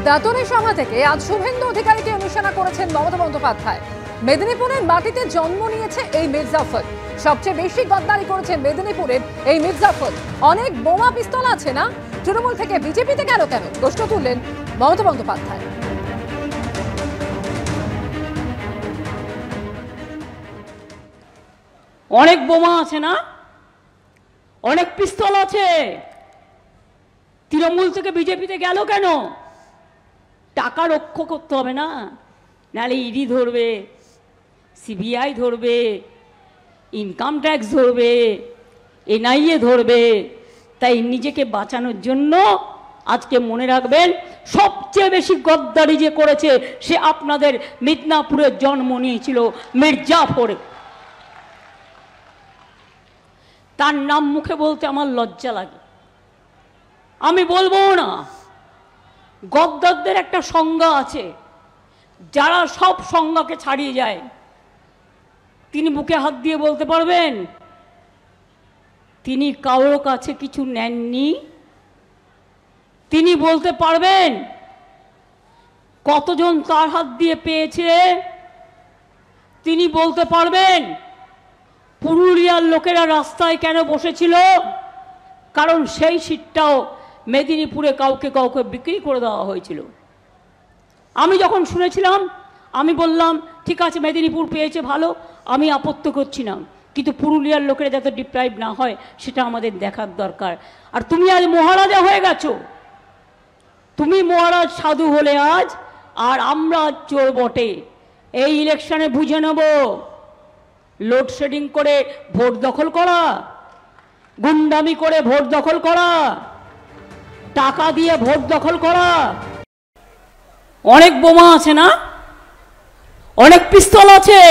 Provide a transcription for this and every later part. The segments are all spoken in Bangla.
দাঁতনে সভা থেকে আজ শুভেন্দু অধিকারীকে অনুসরণ করেছেন মমতা বন্দ্যোপাধ্যায়। মেদিনীপুরের মাটিতে জন্ম নিয়েছে এই মির্জাফর। সবচেয়ে বেশি গদ্দারি করেছে মেদিনীপুরের এই মির্জাফর। অনেক বোমা পিস্তল আছে না, তৃণমূল থেকে বিজেপিতে গেল কেন, প্রশ্ন তুললেন মমতা বন্দ্যোপাধ্যায়। অনেক বোমা আছে না, অনেক পিস্তল আছে, তৃণমূল থেকে বিজেপিতে গেল কেন? টাকা রক্ষা করতে হবে না, নাহলে ইডি ধরবে, সিবিআই ধরবে, ইনকাম ট্যাক্স ধরবে, এনআইএ ধরবে। তাই নিজেকে বাঁচানোর জন্য আজকে মনে রাখবেন, সবচেয়ে বেশি গদ্দারি যে করেছে সে আপনাদের মিদনাপুরে জন্ম নিয়েছিল মির্জাফর। তার নাম মুখে বলতে আমার লজ্জা লাগে, আমি বলবো না। গদ্দারদের একটা সংজ্ঞা আছে, যারা সব সংজ্ঞাকে ছাড়িয়ে যায়। তিনি বুকে হাত দিয়ে বলতে পারবেন তিনি কারোর কাছে কিছু নেননি? তিনি বলতে পারবেন কতজন তার হাত দিয়ে পেয়েছে? তিনি বলতে পারবেন পুরুলিয়ার লোকেরা রাস্তায় কেন বসেছিল? কারণ সেই সিটটাও মেদিনীপুরে কাউকে কাউকে বিক্রি করে দেওয়া হয়েছিল। আমি যখন শুনেছিলাম আমি বললাম ঠিক আছে, মেদিনীপুর পেয়েছে ভালো, আমি আপত্তি করছি না, কিন্তু পুরুলিয়ার লোকেরা যাতে ডিপ্রাইভ না হয় সেটা আমাদের দেখার দরকার। আর তুমি আজ মহারাজা হয়ে গেছো, তুমি মহারাজ সাধু হলে আজ, আর আমরা চোর বটে। এই ইলেকশনে বুঝে নেব, লোডশেডিং করে ভোট দখল করা, গুন্ডামি করে ভোট দখল করা, টাকা দিয়ে ভোট দখল করা। অনেক বোমা আছে না, অনেক পিস্তল আছে,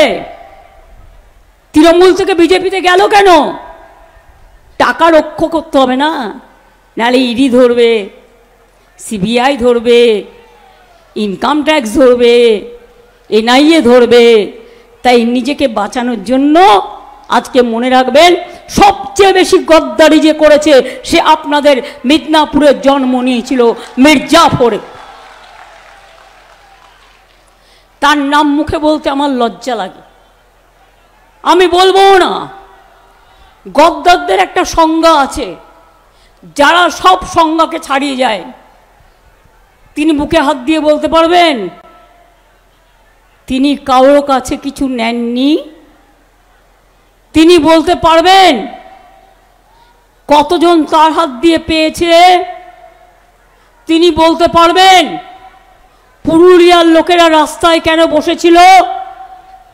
তৃণমূল থেকে বিজেপিতে গেল কেন? টাকা রক্ষা করতে হবে না, নাহলে ইডি ধরবে, সিবিআই ধরবে, ইনকাম ট্যাক্স ধরবে, এনআইএ ধরবে। তাই নিজেকে বাঁচানোর জন্য আজকে মনে রাখবেন, সবচেয়ে বেশি গদ্দারি যে করেছে সে আপনাদের মিদনাপুরে জন্ম নিয়েছিল মির্জাফর। তার নাম মুখে বলতে আমার লজ্জা লাগে, আমি বলবো না। গদ্দারদের একটা সংজ্ঞা আছে, যারা সব সংজ্ঞাকে ছাড়িয়ে যায়। তিনি বুকে হাত দিয়ে বলতে পারবেন তিনি কারোর কাছে কিছু নেননি? তিনি বলতে পারবেন কতজন তার হাত দিয়ে পেয়েছে? তিনি বলতে পারবেন পুরুলিয়ার লোকেরা রাস্তায় কেন বসেছিল?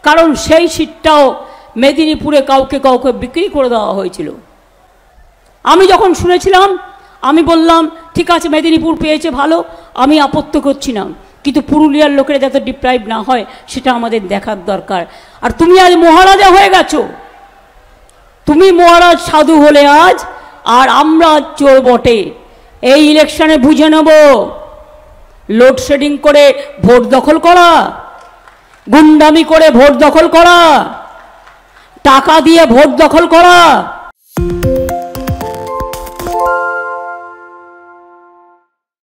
কারণ সেই সিটটাও মেদিনীপুরে কাউকে কাউকে বিক্রি করে দেওয়া হয়েছিল। আমি যখন শুনেছিলাম আমি বললাম ঠিক আছে, মেদিনীপুর পেয়েছে ভালো, আমি আপত্তি করছি না, কিন্তু পুরুলিয়ার লোকেরা যাতে ডিপ্রাইভ না হয় সেটা আমাদের দেখার দরকার। আর তুমি আজ মহারাজা হয়ে গেছো, তুমি মহারাজ সাধু হলে আজ, আর আমরা চোর বটে। এই ইলেকশনে বুঝে নেব, লোডশেডিং করে ভোট দখল করা, গুন্ডামি করে ভোট দখল করা, টাকা দিয়ে ভোট দখল করা,